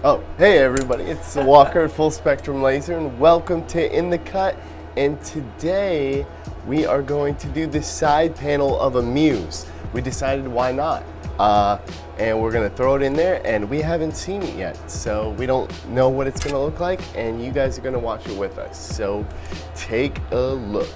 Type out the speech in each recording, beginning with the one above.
Oh, hey everybody, it's Walker Full Spectrum Laser and welcome to In the Cut. And today we are going to do the side panel of a Muse. We decided why not. And we're gonna throw it in there, and we haven't seen it yet. So we don't know what it's gonna look like, and you guys are gonna watch it with us. So take a look.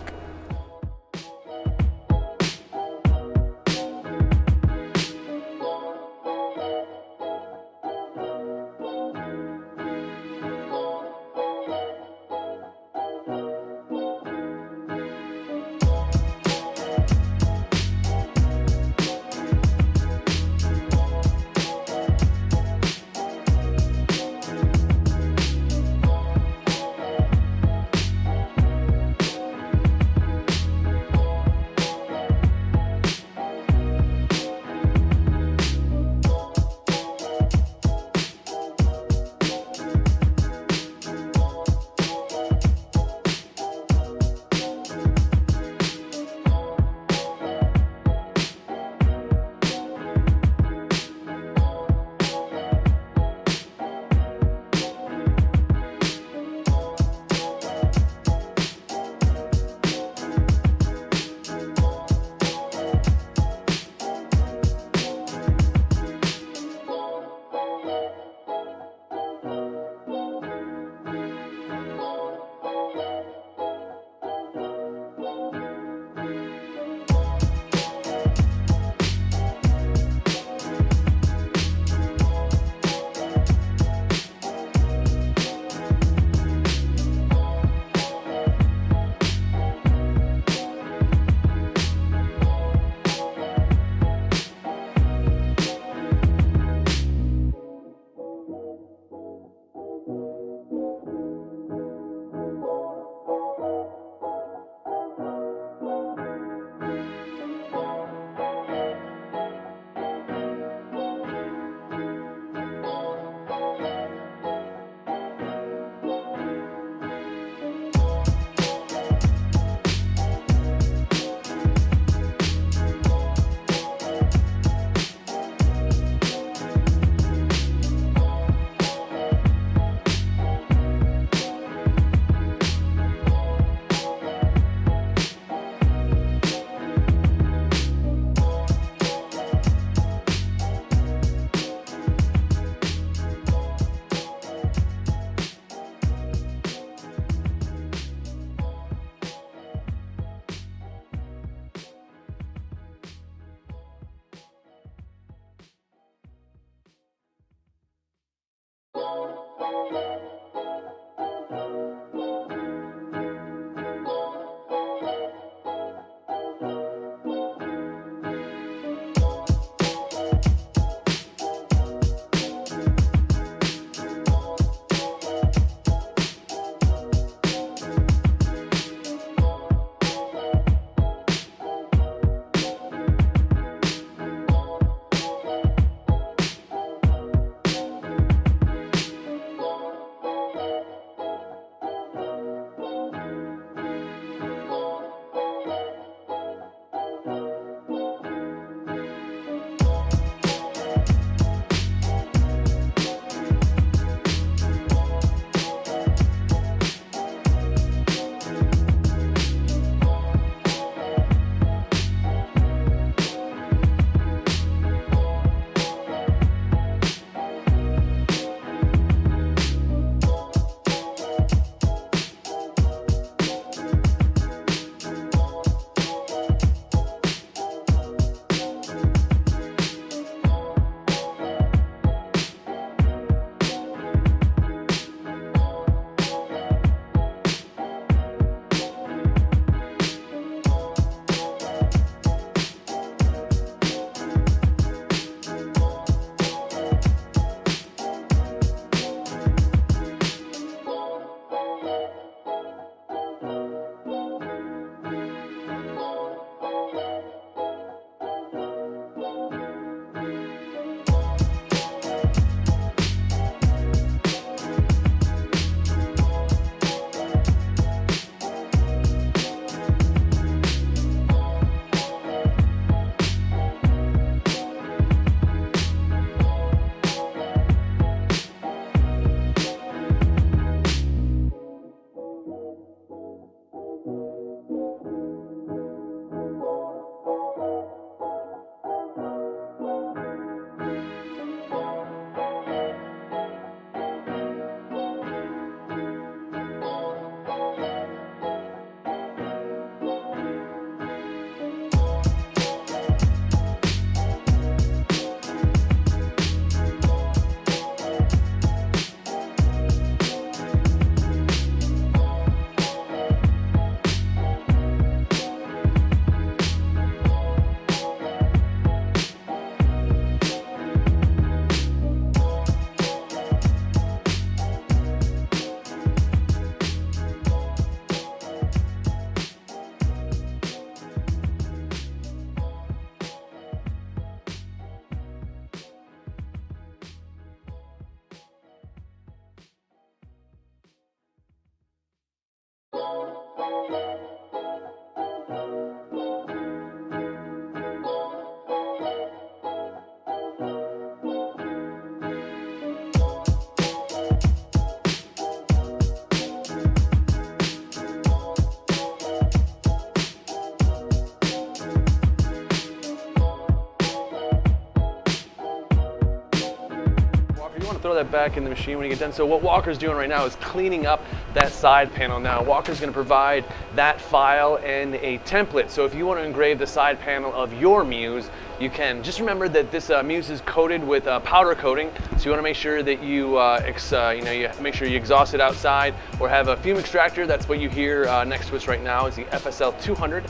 Throw that back in the machine when you get done. So what Walker's doing right now is cleaning up that side panel. Now Walker's going to provide that file and a template. So if you want to engrave the side panel of your Muse, you can. Just remember that this Muse is coated with powder coating, so you want to make sure that you you make sure you exhaust it outside or have a fume extractor. That's what you hear next to us right now is the FSL 200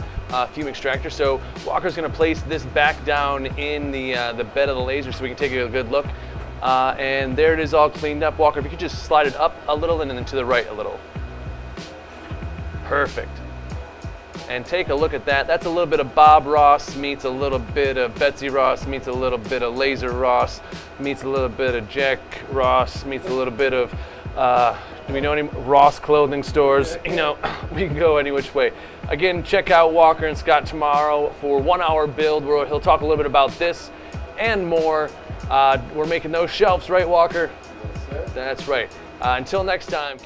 fume extractor. So Walker's going to place this back down in the bed of the laser so we can take a good look. And there it is, all cleaned up. Walker, if you could just slide it up a little and then to the right a little. Perfect. And take a look at that. That's a little bit of Bob Ross meets a little bit of Betsy Ross meets a little bit of Laser Ross meets a little bit of Jack Ross meets a little bit of, do we know any Ross clothing stores? You know, we can go any which way. Again, check out Walker and Scott tomorrow for 1 hour build where he'll talk a little bit about this and more. We're making those shelves, right, Walker? That's it. That's right. Until next time.